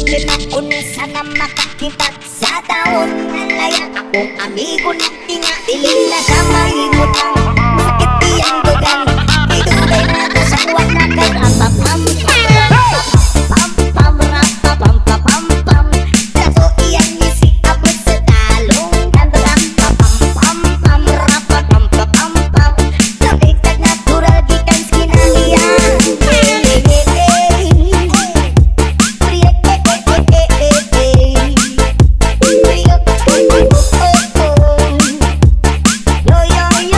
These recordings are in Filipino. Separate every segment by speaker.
Speaker 1: Pilitin ako na sana makakita sa taon na layak akong amigo na tingapiling na sa mahimutang sakit iyang dugan idugay na to sa kuwan na kay rapapam pam pam rapapam pam pam dato iyang isip abot sa talong kandagang pam pam rapapam pam pam sabigtag natural gikan skinaliyan yo yo yo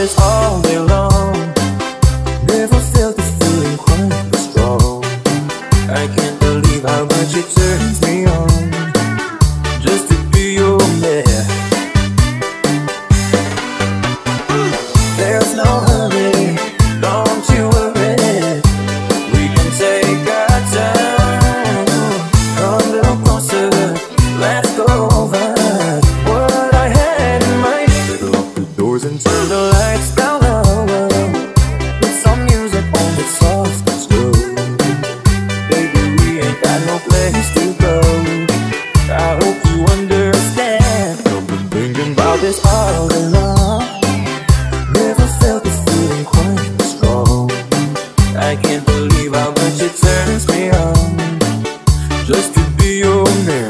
Speaker 2: this all day long. Never felt this feeling quite this strong. I can't believe how much it turns me on just to be your man. There's no hurry, don't you worry. We can take our time. Come a little closer, let's go over what I had in mind. Better lock the doors and turn the lights down low. Put some music on that's soft and slow. Baby, we ain't got no place to go. I hope you understand. I've been thinking about this all day long. Never felt this feeling quite strong. I can't believe how much it turns me on just to be your man.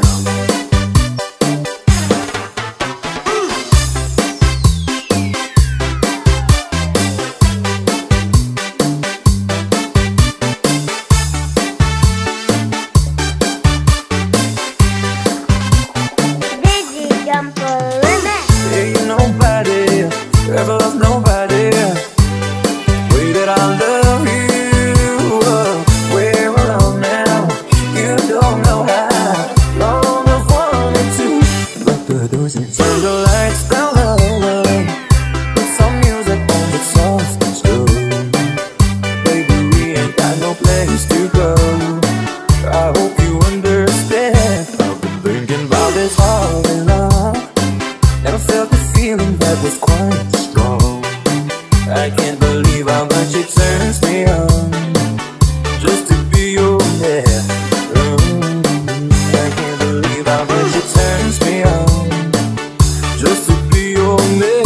Speaker 2: Ain't nobody ever loved nobody way that I love you. We're alone now, you don't know how long I've wanted to. Lock the doors and turn the lights down low. Put some music on that's soft and slow. Baby, we ain't got no place to go. I hope you understand. I've been thinking about this all day long. Never felt a feeling that was quite strong. I can't believe how much it turns me on just to be your man. I can't believe how much it turns me on just to be your man.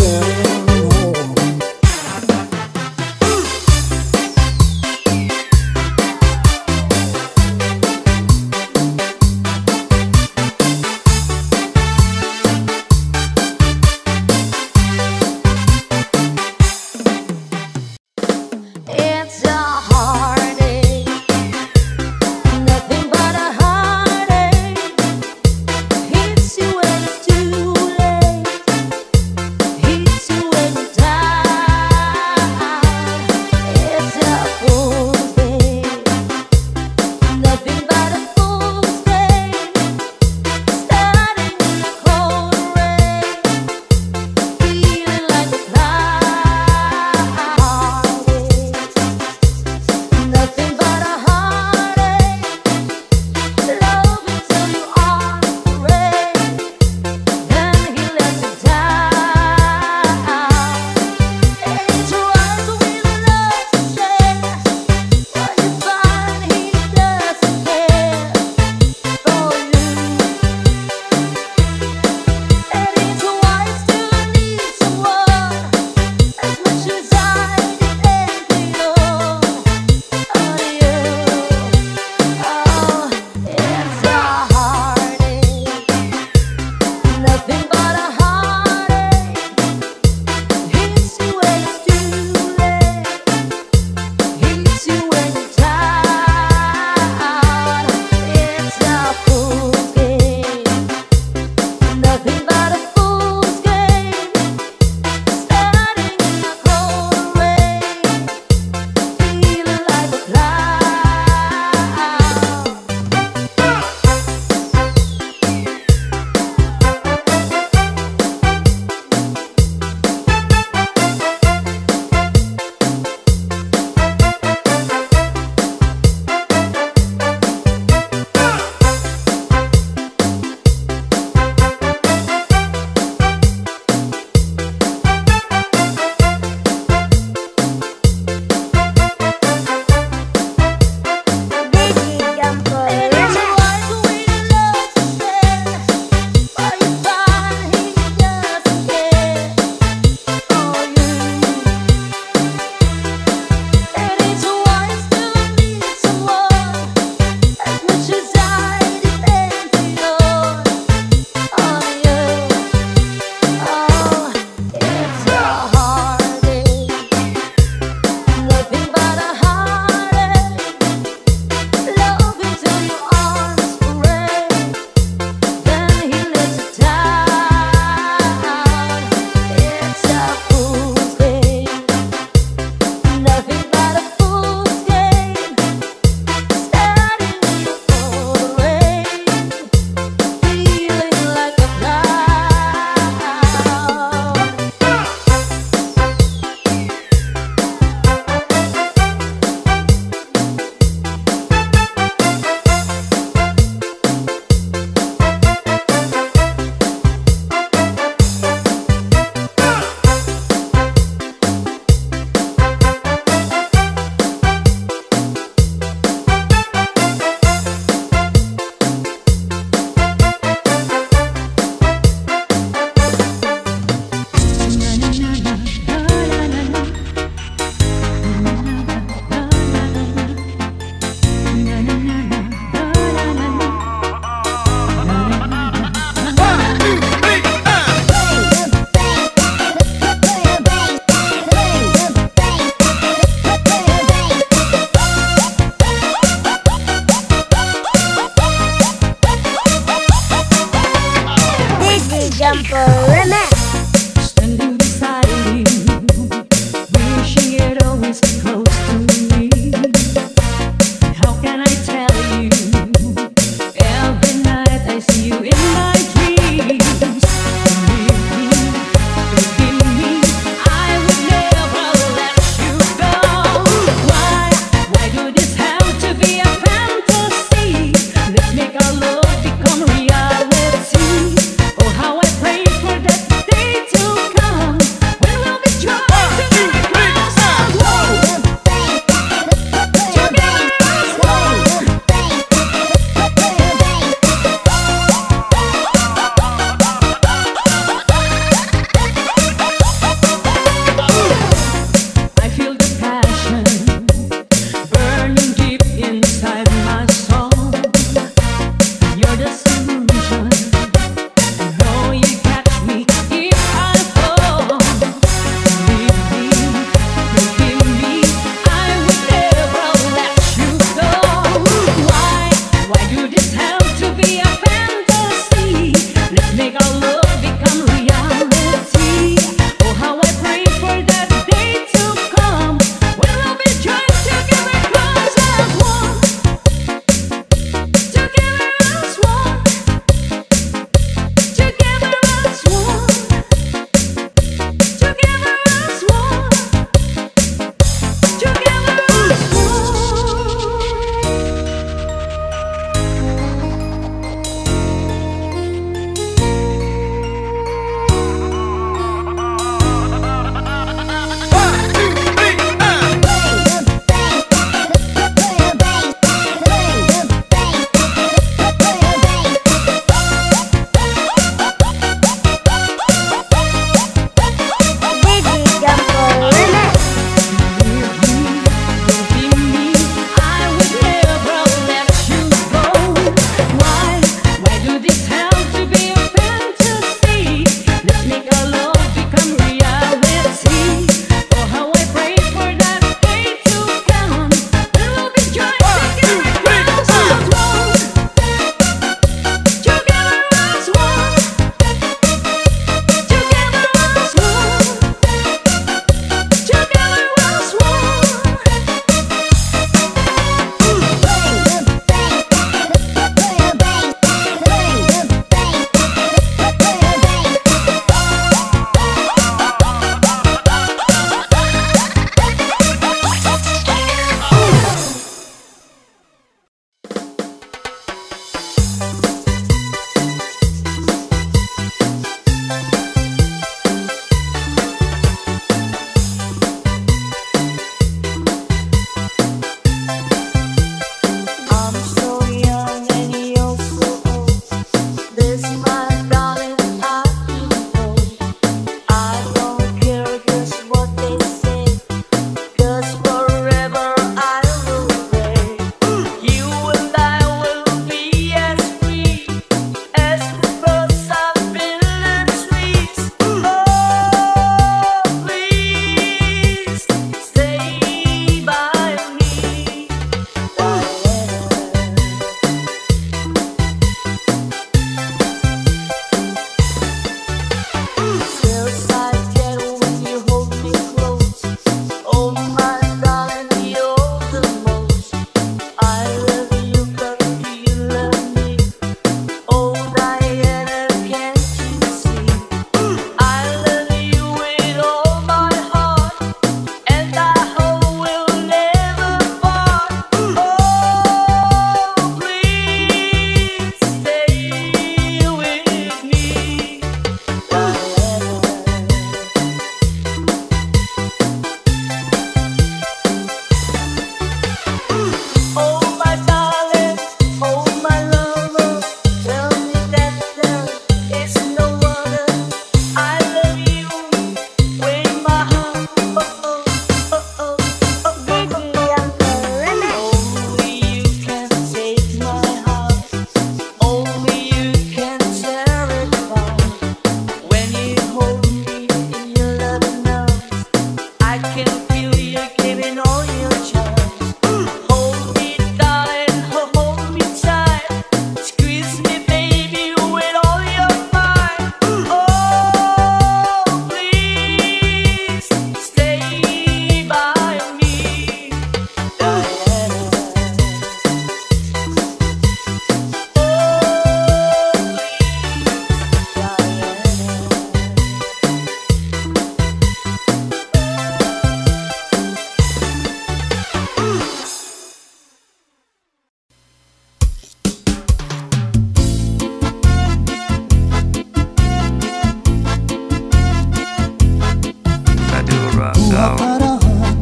Speaker 3: Kuha karahan,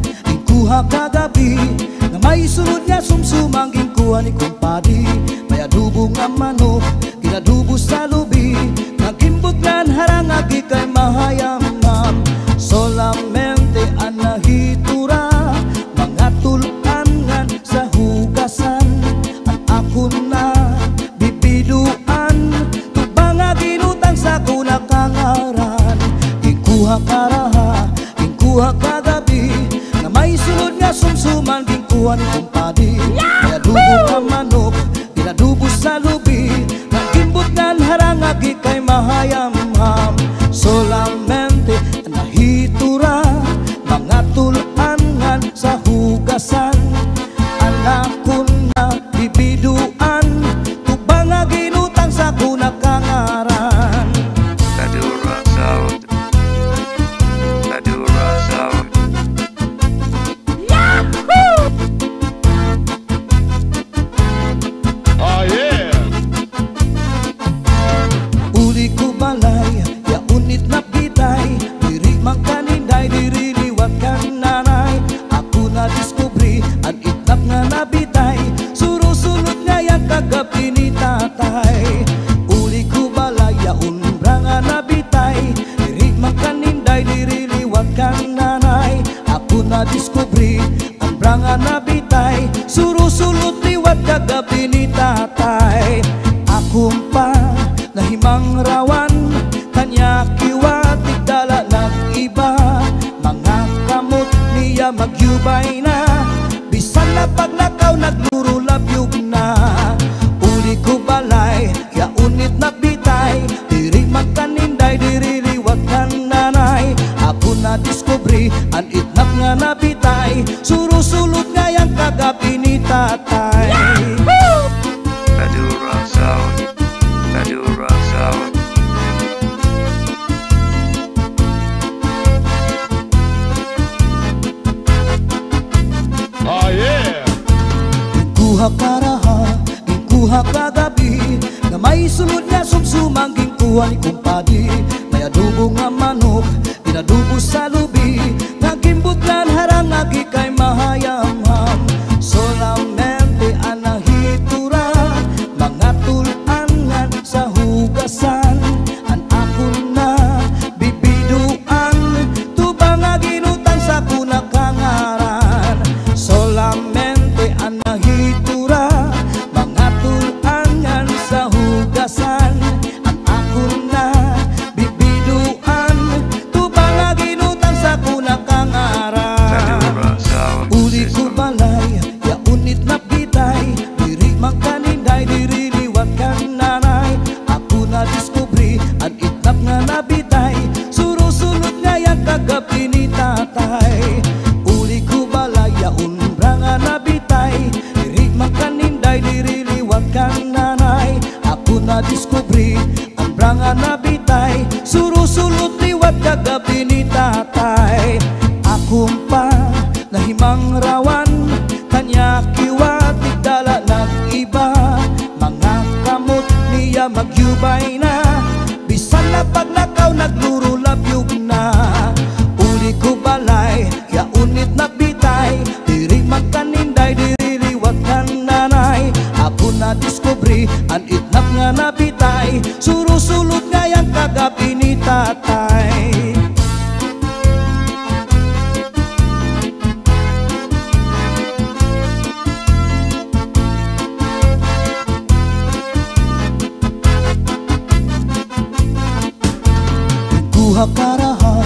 Speaker 3: kuha kagabi, na may sunod nga sumsumang kuha ni kumpadi. May adubo nga manok, kinadubo sa lubi, nagimbot nga harangagi kay mahayamam. Solamente anahitura, mga tulangan sa hugasan. Ang ako na bibiduan, tubang nga ginutang sa kunakangaran. Ikuha karaha, ikuha kagabi, na may sunod nga sumsuman, ginkuha ni kumpadi. May adubo nga manok, kinadubo sa lubi, nagimbot nga harangagi kay mahayamam. Solamente nahitura, mga tulangan sa hugasan. Anak ko na bibiduan, tubang nga ginutang sa kunakangaran.
Speaker 4: Madura Sound. Madura Sound.
Speaker 5: Oh yeah!
Speaker 3: Uli ko balay, ya unit na pitay, diri mang kaninday, diri liwat kan nanay. Ako na diskubri, ang itnap nga nabitay, surusunod nga yang kagabi ni tatay. Uli ko balay, ya unra nga nabitay, diri mang kaninday, diri liwat kan nanay. Ako na diskubri, ang nga nabitay, surusunod liwat kagabi ni tatay. Akong pa nahimang rawan, kanya kiwatig dala ng iba. Mga kamot niya magyubay na, bisan na pag nakaw nagluro labyog na. Uli ko balay, kaya unit na bitay, diri magkaninday, diri liwat kan nanay. Ako na diskubri, ang itnap nga nabitay, surusulot nga yang kagabi ni tatay.
Speaker 4: Madura Sound. Madura Sound.
Speaker 5: Oh yeah!
Speaker 3: Kuha karaha, kuha kagabi, na may sunod nga sumsumang kuha ni kumpadi. May adubo nga manok, inadubo sa lubi, nagimbot nga harangagi kay mahayamam. Solamente anahitura, mga tulangan sa hugasan. Ang ako na bibiduan, tubang nga ginutang sa kunakangaran. Solamente anahitura, mga tulangan sa hugasan. Ang ako na bibiduan, tubang nga ginutang sa kunakangaran.
Speaker 4: Madura Sound
Speaker 3: Uli ko
Speaker 4: System.
Speaker 3: balay, ya unit na bitay, diri mang kaninday, diri liwat kan nanay. Ako na diskubri, ang itnap nga nabitay, surusunod nga yang kagabi ni tatay. Uli ko balay, ya unra nga nabitay, diri mang kaninday, diri liwat kan nanay. Ako na diskubri, ang nga nabitay, surusulot liwat kagabi ni tatay. Akong pa nahimang rawan, kanya kiwatig dala ng iba. Mga kamot niya magyubay na, bisan na pag nakaw nagluro labyog na. Uli ko balay, kaya unit na bitay, diri magkaninday, diri liwat kan nanay. Ako na diskubri, ang itnap nga nabitay, surusulot nga yang kagabi ni tatay. Kuha karaha,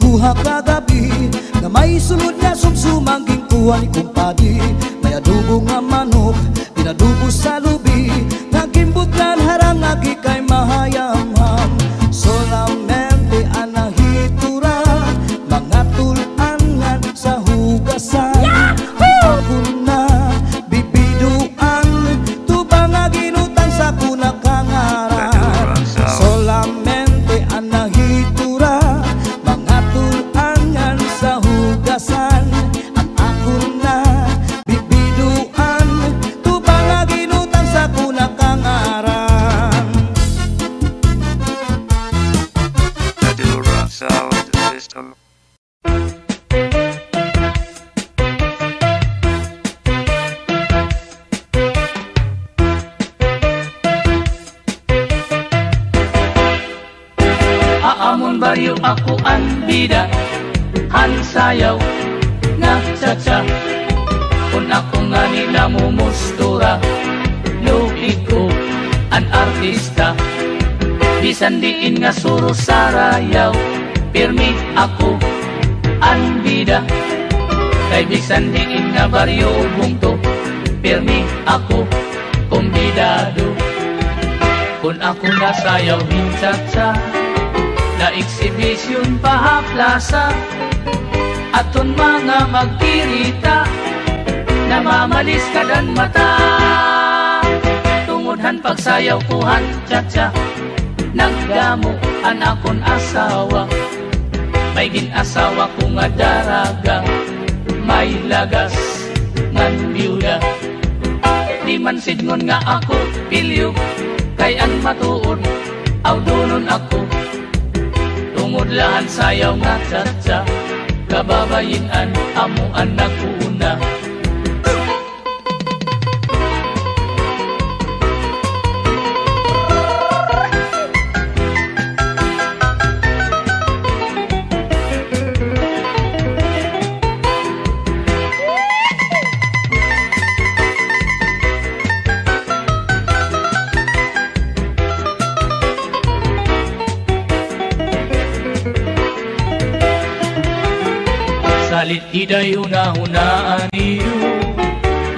Speaker 3: kuha kagabi, na may sunod nga sumsumang kuha ni kumpadi. May adubo nga manok, pinadubo sa lubi, nagimbot nga harangagi kay mahayamam. Solamente anahitura, mga tulangan sa hugasan. Ako na bibiduan, tubang nga ginutang sa kunakangaran.
Speaker 4: Madura Sound.
Speaker 3: Solamente anahitura, mga tulangan sa hugasan. Ang ako na bibiduan, tubang nga ginutang sa kunakangaran.
Speaker 4: Madura Sound System.
Speaker 5: baryo ako ang bida, han sayaw nga cha-cha. Kung ako nga nila mumustura, lupit ko ang artista. Bisan diin nga suro sarayaw, pirmi ako ang bida. Kay bisan diin nga baryo bungto, pirmi ako kumbidado. Kung ako nasayaw hinsa-cha, na exhibition pa plaza, aton mga magkirita, namamalis kadan mata. Tungodhan pagsayaw kuhan cha-cha, nagdamo an akon asawa. May ginasawa ko nga daraga, may lagas ngan biuda. Di man sidngon nga ako pilyo, kay an matuod aw dunon ako. Tungod lahan sayaw nga cha-cha, kababayin-an amuan nagkuuna. Salit iday una-hunaan niyo,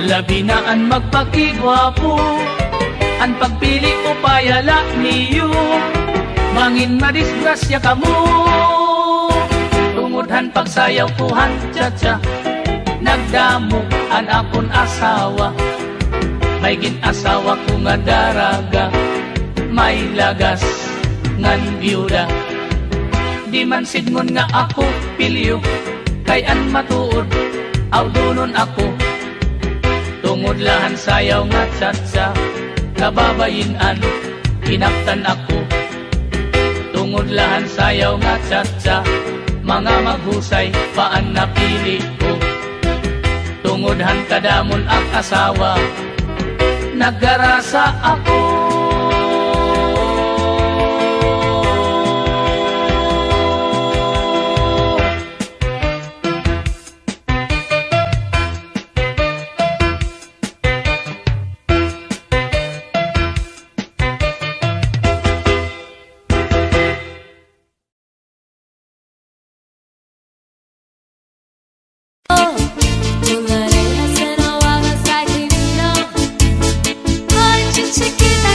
Speaker 5: labi na an magpakigwapo, an pagpili o payala niyo, mangin madisgrasya kamo. Tungodhan pagsayaw kuhan cha-cha, nagdamo an akon asawa. May ginasawa ko nga daraga, may lagas ngan biuda. Di man sidngon nga ako pilyo, kay an matuod aw dunon ako. Tungod lahan sayaw nga cha-cha, kababayin-an kinaptan ako. Tungod lahan sayaw nga cha-cha, mga maghusay paan napili ko. Tungodhan kadamon ang asawa, naggarasa ako.
Speaker 6: Chiquita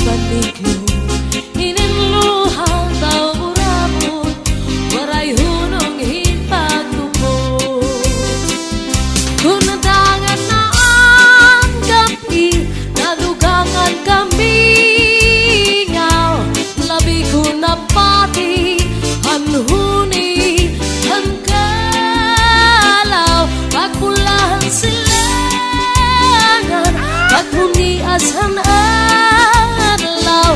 Speaker 6: batikmu ininluhang tau urapun waray hunong hipagtupo kunadangan na ang gabi nadugangan kami ngaw labi ko na pati hanhuni hankalaw pagpulahan silangan paghuni asan adlaw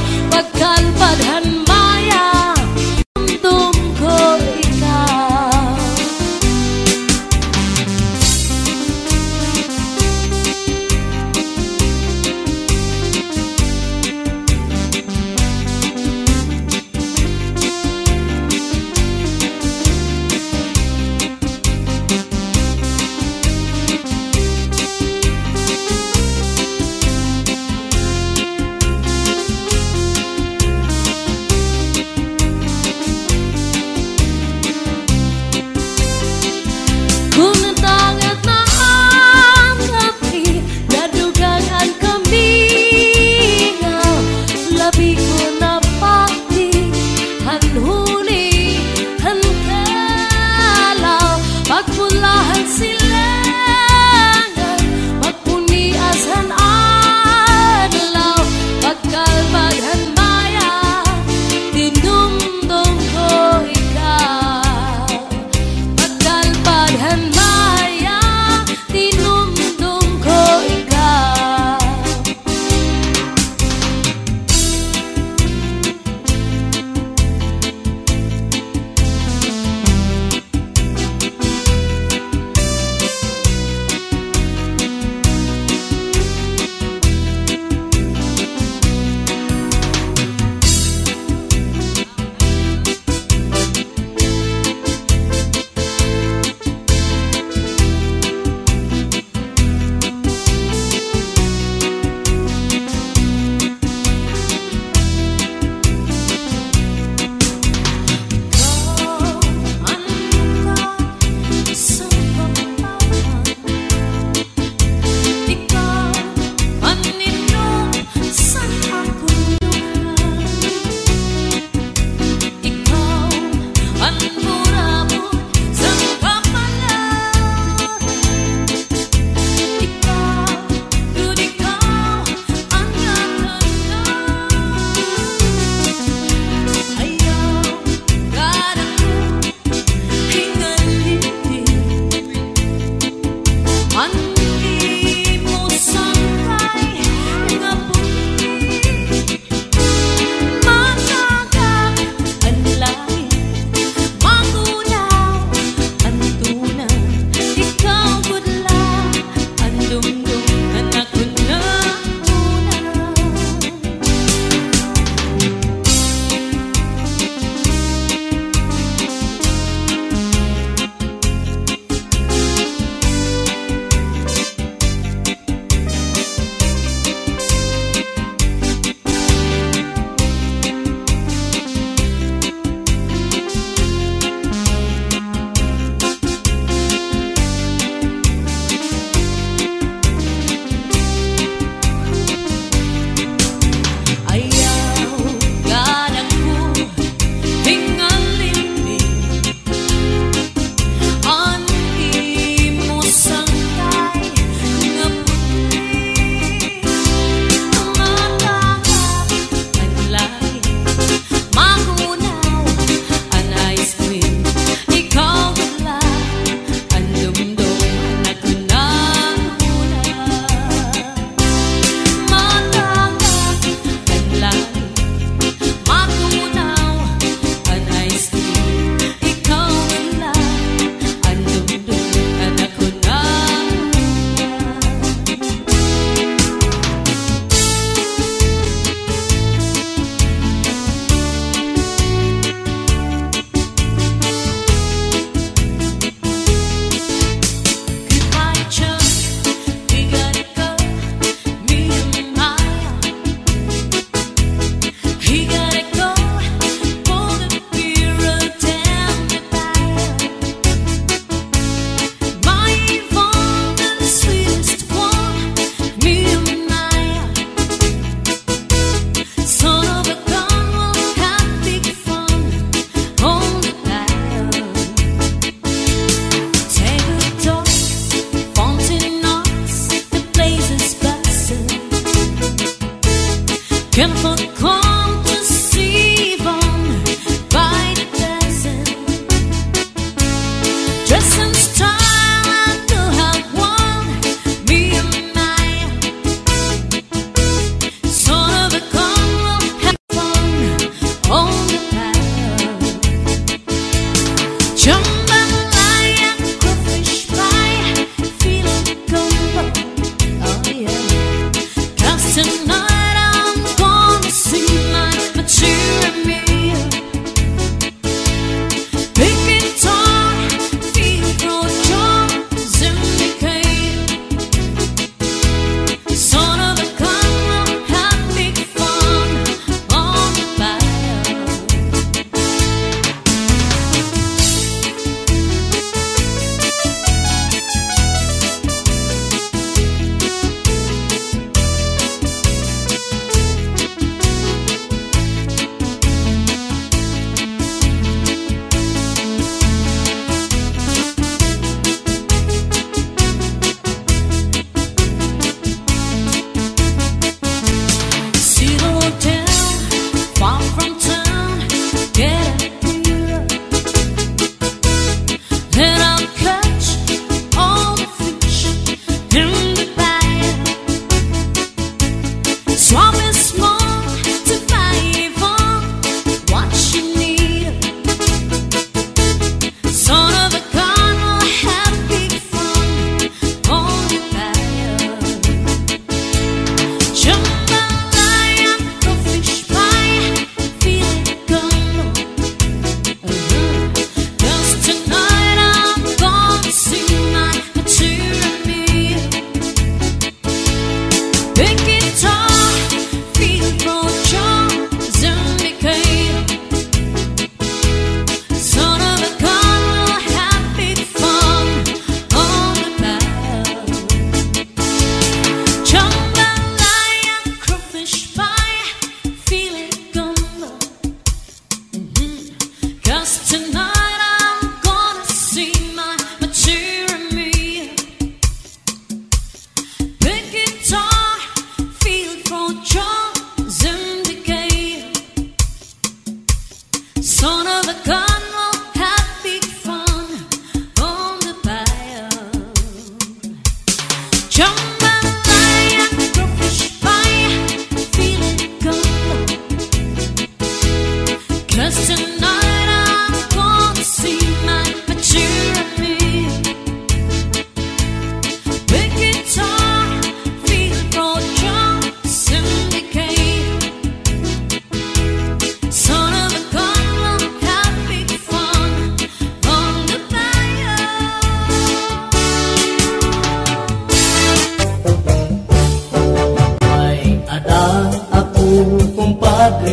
Speaker 7: kumpadre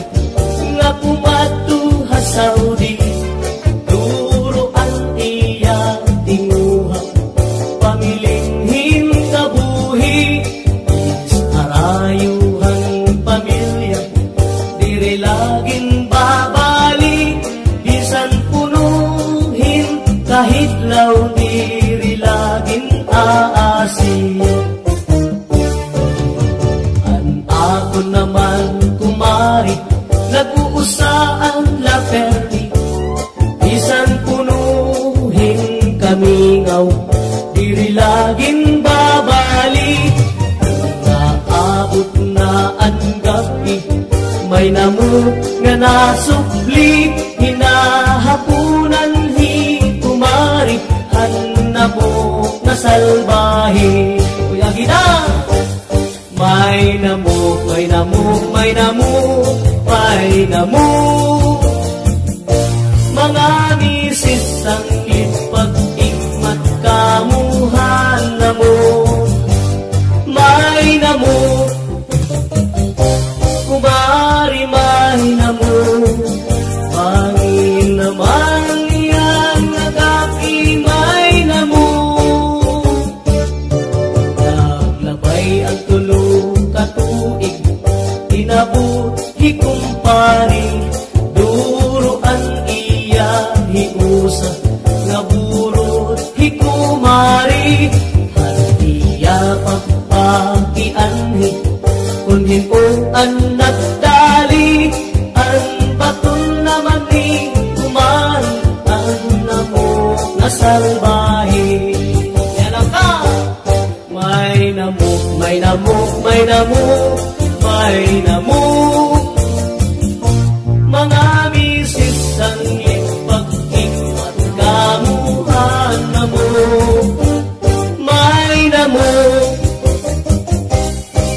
Speaker 7: nga kumatuha Saudi. Turuan iya tinguha pamilinhin kabuhi. Arayuhan pamilya dire laging babalik. Bisan punuhin kahit law diri laging aasin. Ako naman kumari nag-uusaan la perdi. Bisan punuhin kamingaw diri laging babalik. Naabot na ang gabi may namo nga nasukli. Hinahapunan hi kumari hanamo na salbahe. Kuya gina may namuk, may namuk, may namuk, may namuk. Mga misis ang ipag-ikmat kamuhan namo. May namuk, kumari may namuk. Pangin naman iyang nagaki may namuk. Naglabay ang katuig tinabot hikumpari. Duruan iya hiusa nga burot hikumari. Hatiya pagpakianhi kunhin o anak dali. Ang baton naman ni kumari ang namok na salbahe. Yan ka may namuk, may namuk, may namuk, may namuk. Mga misis ang ipag-ikmat kamuhan namo. May namuk,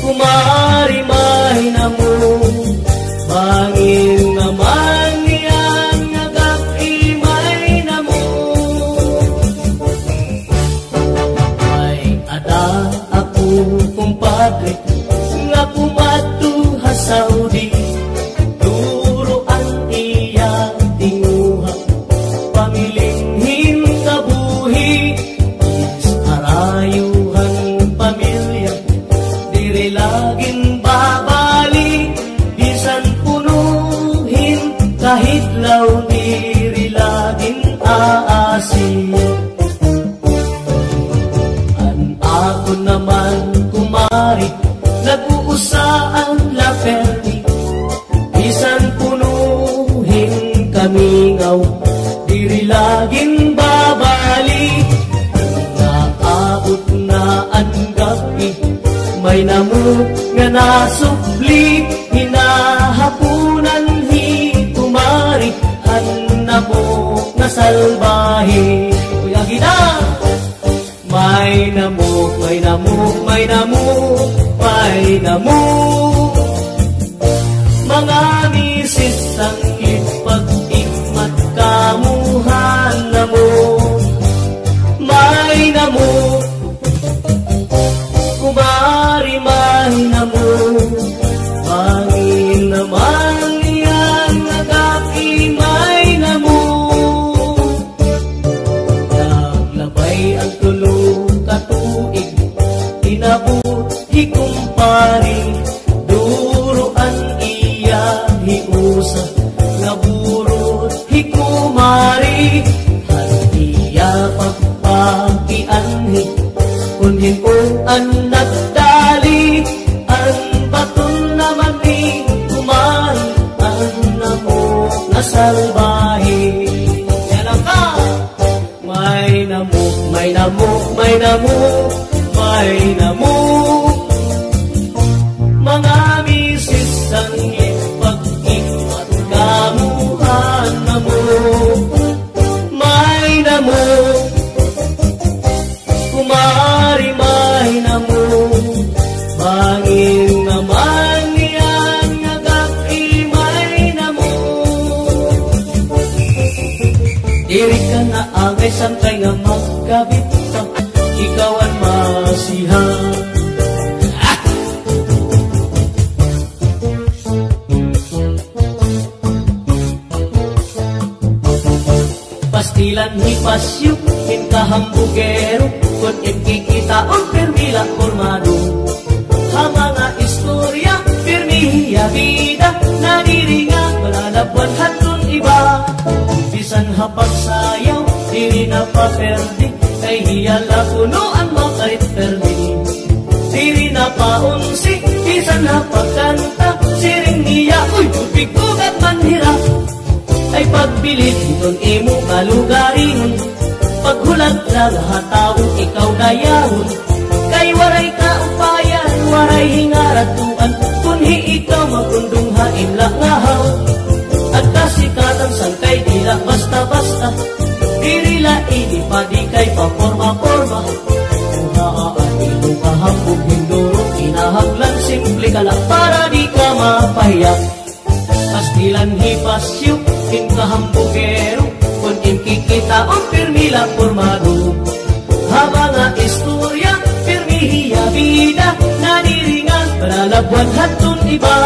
Speaker 7: kumari may namuk. Bangin naman yan nagaki may namuk. Ako kumpadre nga kumatuha Saudi. Turuan iya tinguha pamilinhin kabuhi. Arayuhan pamilya dire laging babalik. Bisan punuhin kahit law diri laging aasin. Ako naman kumari nag-uusaan la perdi. Bisan punuhin kamingaw diri laging babalik. Naabot na ang gabi may namuk nga nasukli. Hinahapunan hi kumari hanamo na salbahe. Kuya gina may namuk, may namuk, may namuk, may namuk. Mga misis ang ipag-ikmat kamuhan namo. May namuk, kumari may namuk. Pangin naman yan nagaki may namuk. Naglabay ang katuig tinabot hikumpari. Duruan iya hiusa nga burot hikumari. Hatiya pagpakianhi kunhin o anak dali. Ang baton naman ni kumari ang namok na salbahe. Yan ka may namuk, may namuk, may namuk, may namuk. Mga misis ang ipag-ikmat kamuhan namo. May namuk, kumari may namuk. Bangin naman yan nagaki may namuk. Diri ka na agay sangkay nga magkabit ka. Ikaw ang masihan. pastilan hipasyo hinkahambugero kun imkikita on permila formado ha mga istorya pirmihiya vida nadiringa malalabuan hatun iba bisan hapagsayaw diri na paperdi kay hiyala puno ang makait perdi diri na paunsi bisan hapagkanta siring niya uy bigugat manhirap ay pagbilit itong imo kalugarin paghulat lang hataong ikaw dayahon kay waray kaupayan waray hingaratuan kunhi ikaw magundong hain langahaw at kasikatan sangkay dila basta-basta dirila ini padi kay paporma-porma uhaan ilo kahambog hinduro kinahanglan simple ka lang para di ka mapahiyak pastilan hipasyo hinkahambugero kun imkikita on pirmila formado ha mga istorya pirmihiya vida nadiringan malalabuan hatun iba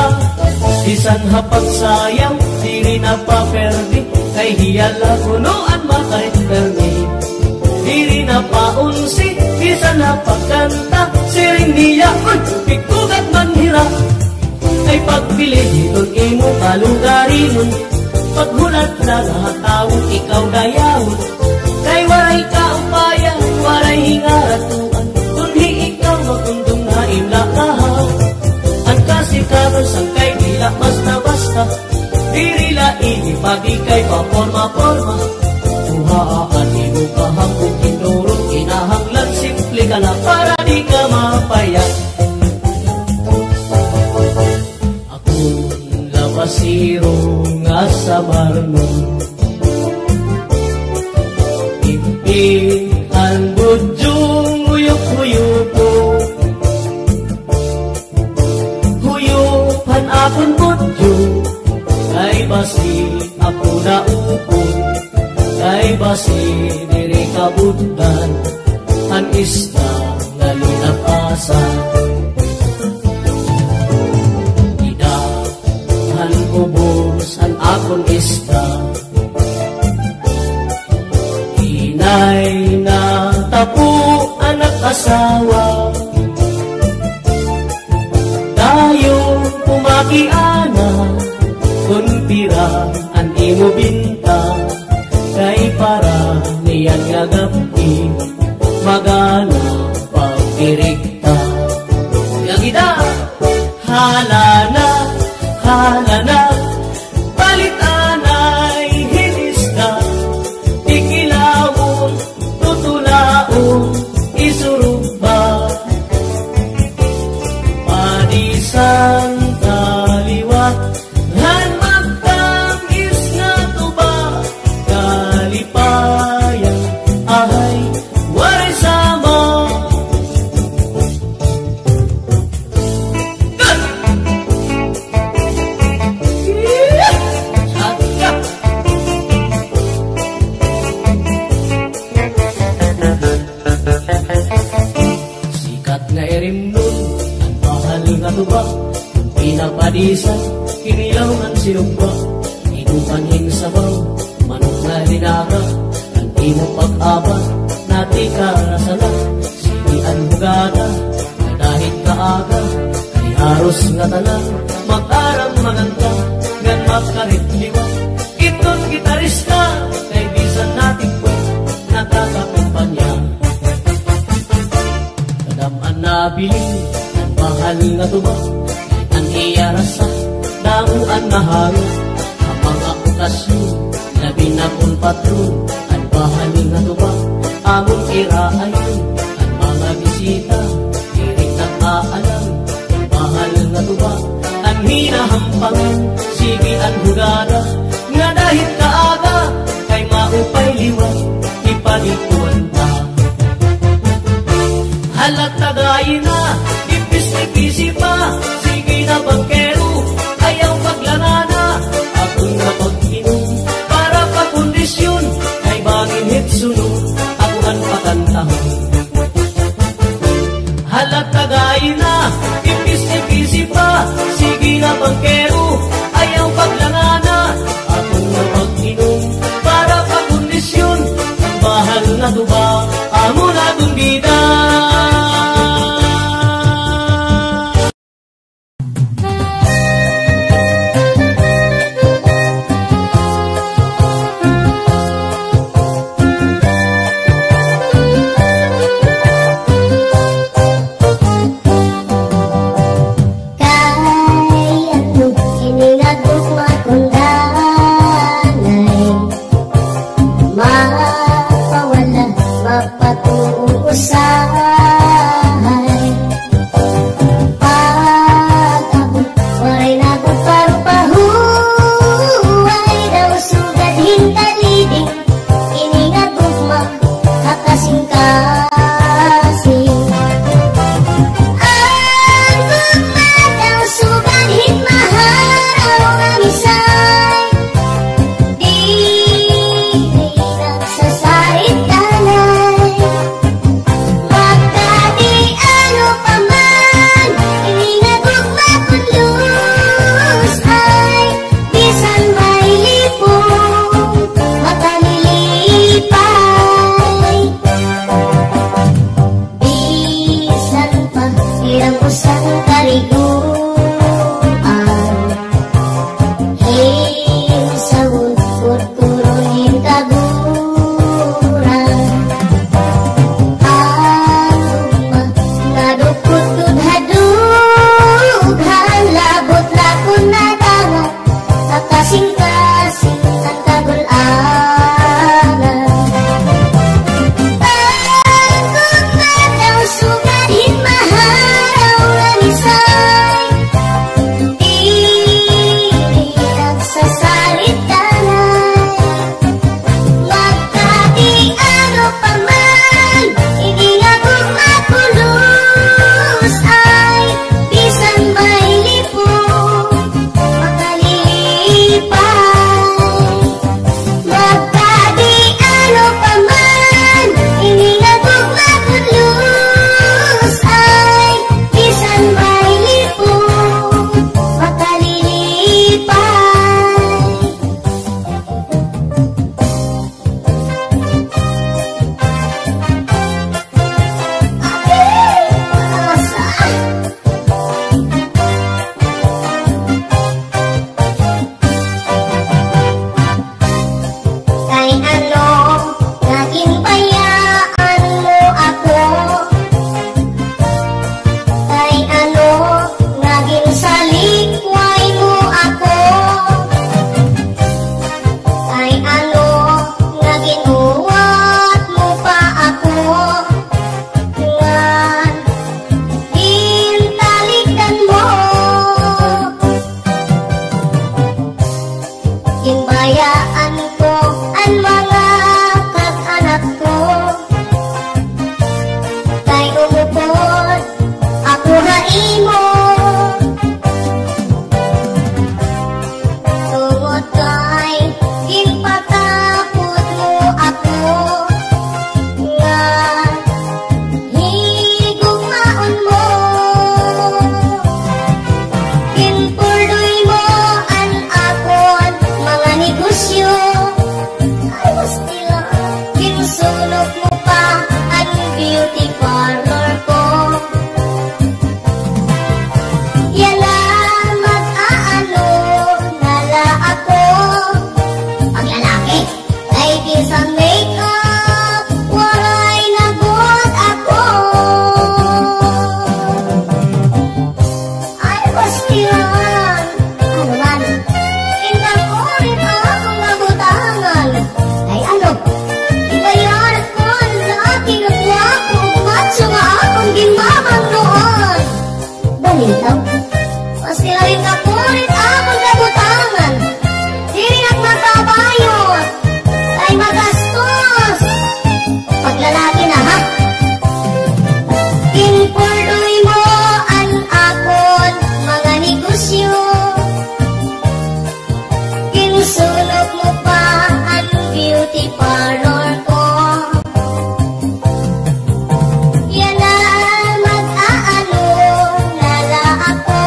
Speaker 7: bisan hapagsayaw diri na paperdi kay hiyala kunoan makait perdi diri na paunsi bisan hapagkanta siring niya uy bigugat manhirap ay pagpili itong imo kalugarin paghulat na lahatawon ikaw dayahon kay waray kaupayan waray hingaratuan kunhi ikaw magundong na imlakahaw ang kasikatan sangkay dila basta-basta dirila ini pagi kay paporma-porma uhaan imo kahambog hinduro kinahanglan simple ka na para di ka mapayak masiro nga sa marno impihan budyong uyok-uyupo huyupan akon budyo kay basi ako na upon kay basi diri kabutan an isla nga linapasan ubos ang akong isda hinay na tapo anak asawa tayo pumakiana kun pira ang imo binta kay para niyan nga gabi magana pagdirikta yagida halana balitanay hinisda ikilawon tutulaon isurugba padisan kaliwat han magtamis nga tuba kalipayan ahay waray sama tuba pinapadisan kinilawan sinugba inupanhin sabaw manok na linaga ang imo pag-aba natika rasala sinian hugada dahil kaaga kay haros nga talang mag-arang maganda gan makaritliwa iton gitarista kay bisan natin ko nakakakumpanya kadaman na biling mahal nga tuba ang iyarasa damuan na haro ang mga okasyon labi na kong patron ang mahal nga tuba among iraayon ang mga bisita irik na kaalam ang mahal nga tuba ang hinahampangan sige ang hugada nga dahil kaaga kay maupay liwan ipalikuan ta halat tagayin na Ipis pa, sige na bangkero, ayaw paglangana, akong napag-inom, para pa-kondisyon, kay bangin hitsunod, ako ang pakantahon. Halat tagayin na, ipis pa, sige na bangkero, ayaw paglangana, akong napag-inom, para pa-kondisyon,
Speaker 1: makundanay, mapawala, mapatuusahay. Pag ako, waray na ko parupahuay, daw sugad hintaliding, iningat ugma, kakasing-kasing. Ang ugma daw sugad hinmaharaw nga misay, di nagsasarit tanay. Magkadi ano pa man, iningat ugma kunlus ay, bisan may lipong makalilipay. Bisan pa irang usang kariguan, hinsawon kurkurunin kaguran. Ang ugma nadukot dudhadughan, labot na kun nadangan, kakasing-kasing ang kagulanan. Ang ugma daw sugad hinmaharaw nga misay, di nagsasalit tanay. Magkadi ano pa man, iningat ugma kulus ay, bisan may lipong makalilipay. Magkadi ano pa man, iningat ugma kulus ay, bisan may lipong makalilipay. Kay ano naging bayaan mo ako, kay ano naging salikway mo ako, kay ano naging uwat mo pa ako, nga hintalikan mo. Ginbayaan ko ang mga kag-anak ko, kay umupod ako haimo, tungod kay ginpatapot mo ako, nga higugmaon mo. Ginpurdoy mo an akon mga negosyo, ay mustila. Ginsulog mo pa ang beauty parlor ko. Yala mag-aano nala ako, pag lalaki ay bisan make-up, waray nagot ako. Ay bastilan, ano man, indang ulit akong nagutangan. Ay ano, ibayar ko sa aking nagwapo, matso nga akong ginmamang noon. Balitaw, bastilan ka ulit akong nagutangan. Diri nagmatabayot, ay magastos. Pag lalaki na ha, ginpurdoy mo an akon mga negosyo, ginsulog mo pa ang beauty parlor ko. Yan na mag-aano nala ako,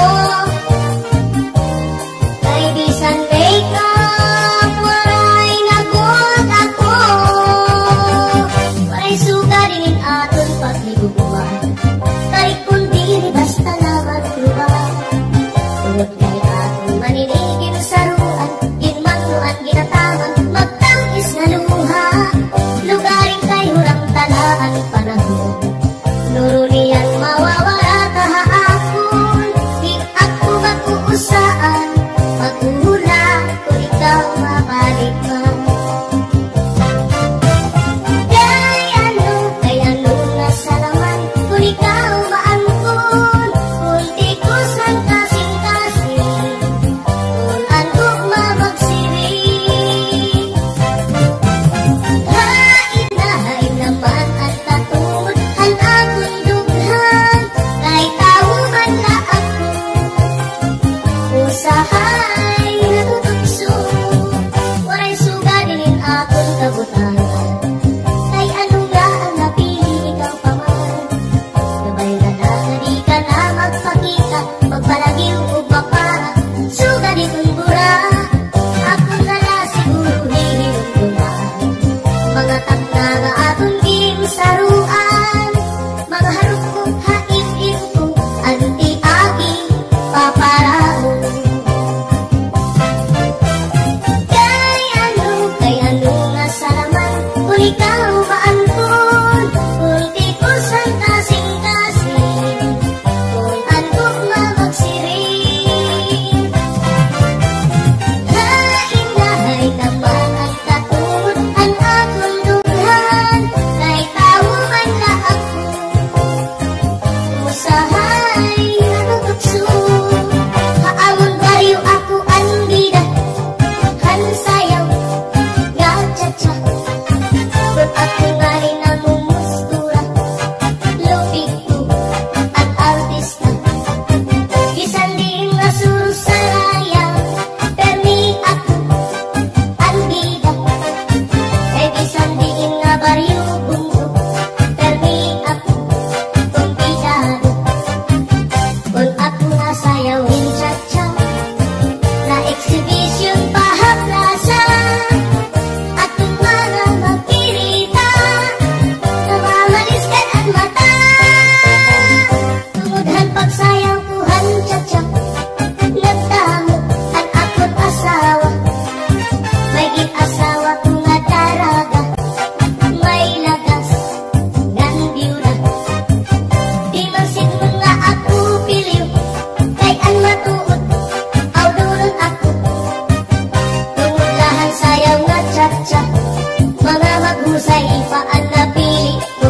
Speaker 1: sa ipaan na pili ko.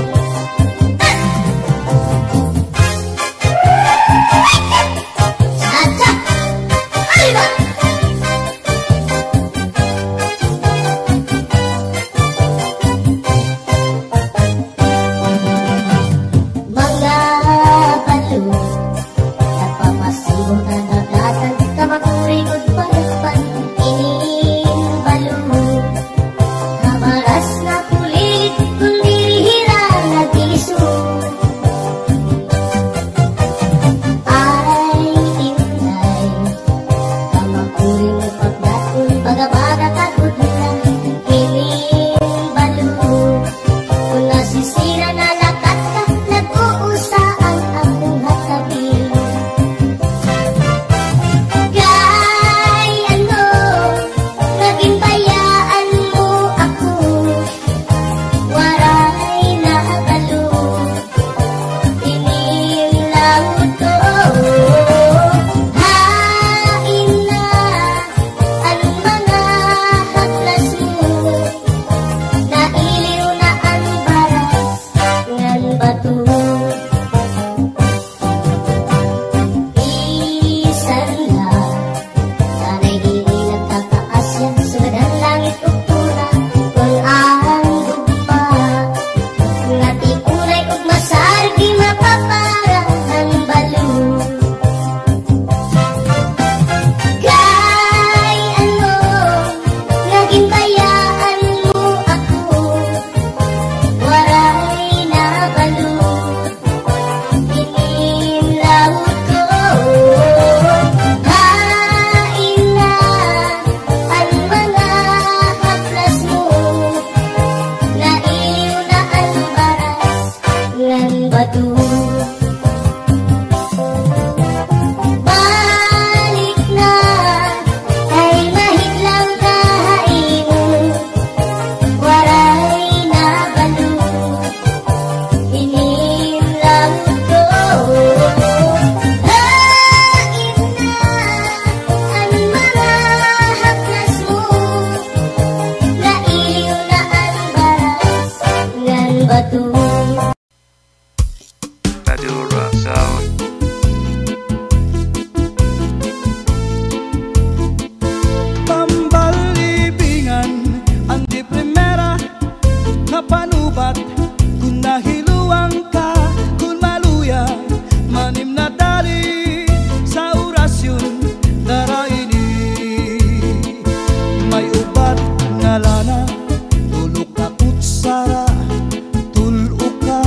Speaker 1: Sacha! Ay ba? Mga balo nagpapasigo na nagdatan kamakurikod palagpan iniin balo kamaras na kulit kung dirihira nag-iso ay inay kamakuring pagdaton baga-baga kagod na iniin balo kung nasisira na lakat ka nag-uusa ang akong hatabi. Kay ano, naging bayaan mo ako, waray nakalo, inilawod ko. Hain na ang mga haplas mo, nailiw na ang baras ngan bato. Isan na sana'y dili nagtataas yan sugadan langit ug tuna kung ang gugma nga tikunay ug masargi mapaparahan balo. Kay ano, naging bayaan mo ako, waray na balo, inilawod ko. Hain na ang mga haplas mo, nailiw na ang baras ngan bato. Balik na kay mahiglang kahain, waray na balo, inilawod ko. Hain na ang mga haplas mo, nailiw na ang baras ngan bato.
Speaker 4: Madura Sound.
Speaker 3: Pambalibingan ang di primera nga panubat kung nahiluang ka kung maluya manim na dali sa orasyon daraini may ubat nga lana tulok ka kutsara tulo ka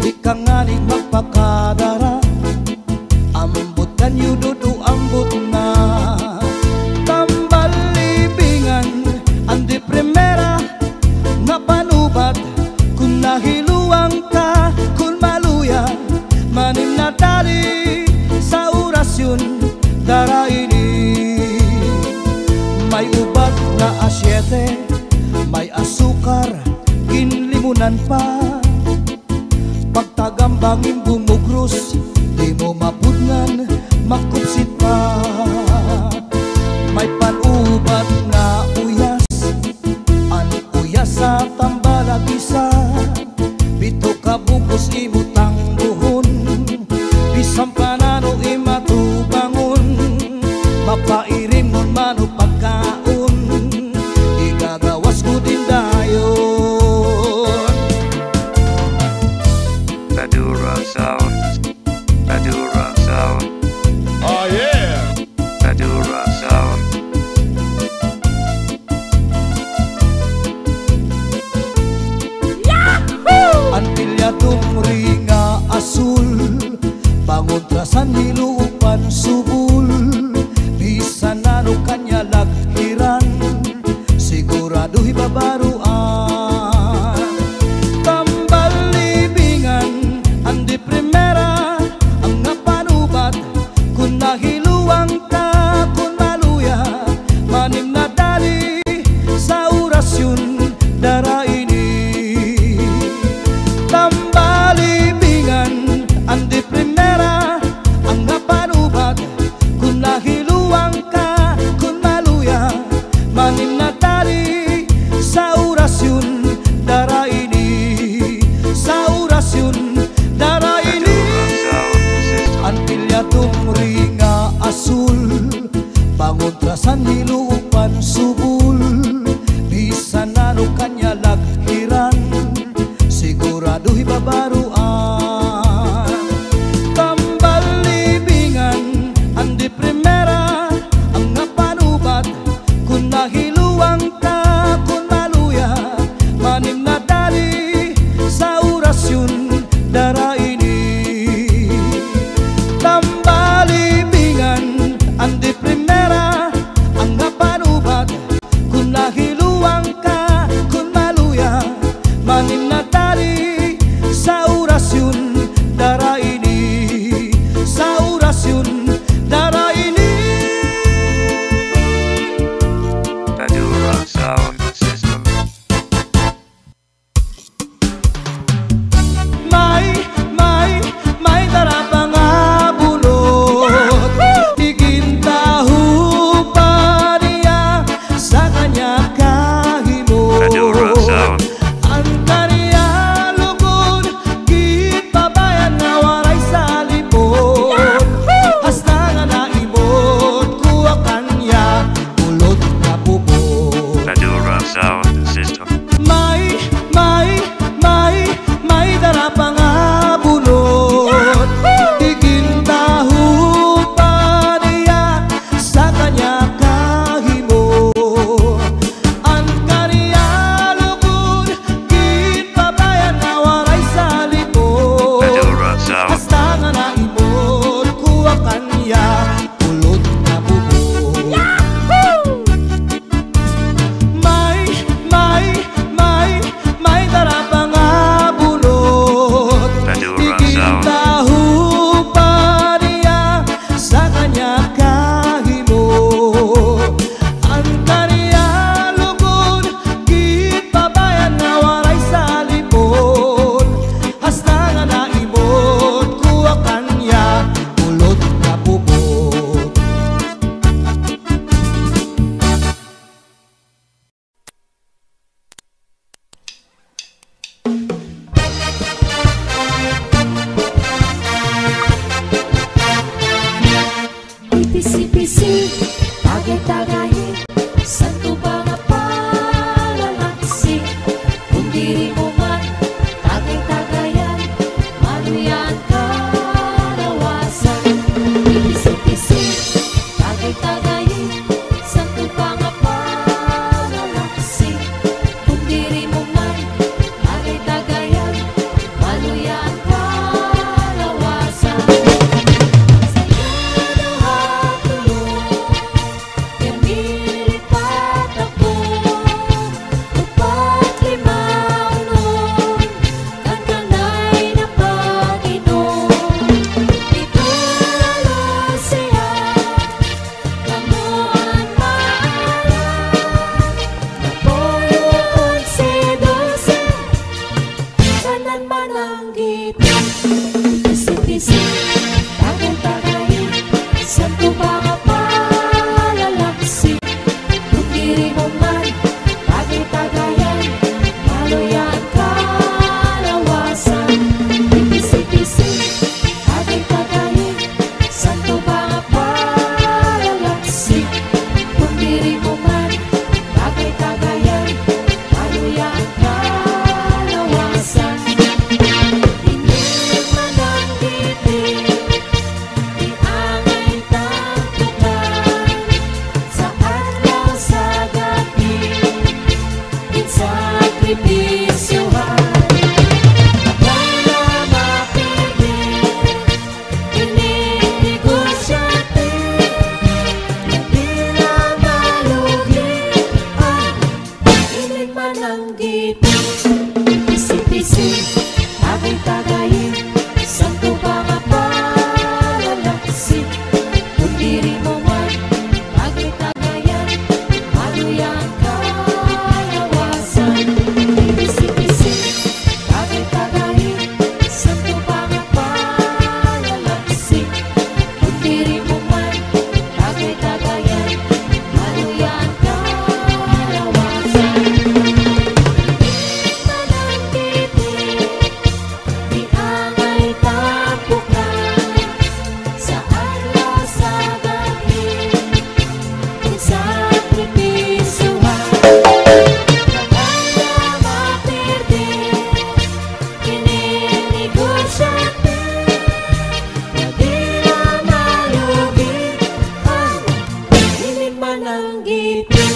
Speaker 3: di ka nganing magpakadara ambot kanyo dudu ambot na tambalibingan ang di primera nga panubat kung nahiluang ka kung maluya manim na tali sa orasyon daraini may ubat na asyete may asukar kinlimunan pa pagtagambangin bumugros di mo mapudngan makupsit pa may panubat nga uyas an uyas sa tambalagisa bito ka bukos imutang buhon bisang panano imatubangon mapairim nun mano pagkaon igagawas ko din dayon.
Speaker 4: Madura Sound. Madura Sound.
Speaker 6: sakripisyohan. Wala mapili, ininegosyote, di na malugi, hindi man ang gipin. Pisi-pisi, tagay-tagayin, santo ba nga palalaksin, kung diri mo man, tagay-tagayan, maluyan kalawasan. Pisi-pisi, tagay-tagayin, santo ba nga palalaksin, kung diri mo man, tagay-tagayan, maluyan kalawasan. Di angay tapukan sa adlaw sa gabi, kung sakripisyohan. Wala maperde, ininegosyote, di na malugi, hindi man ang gipin.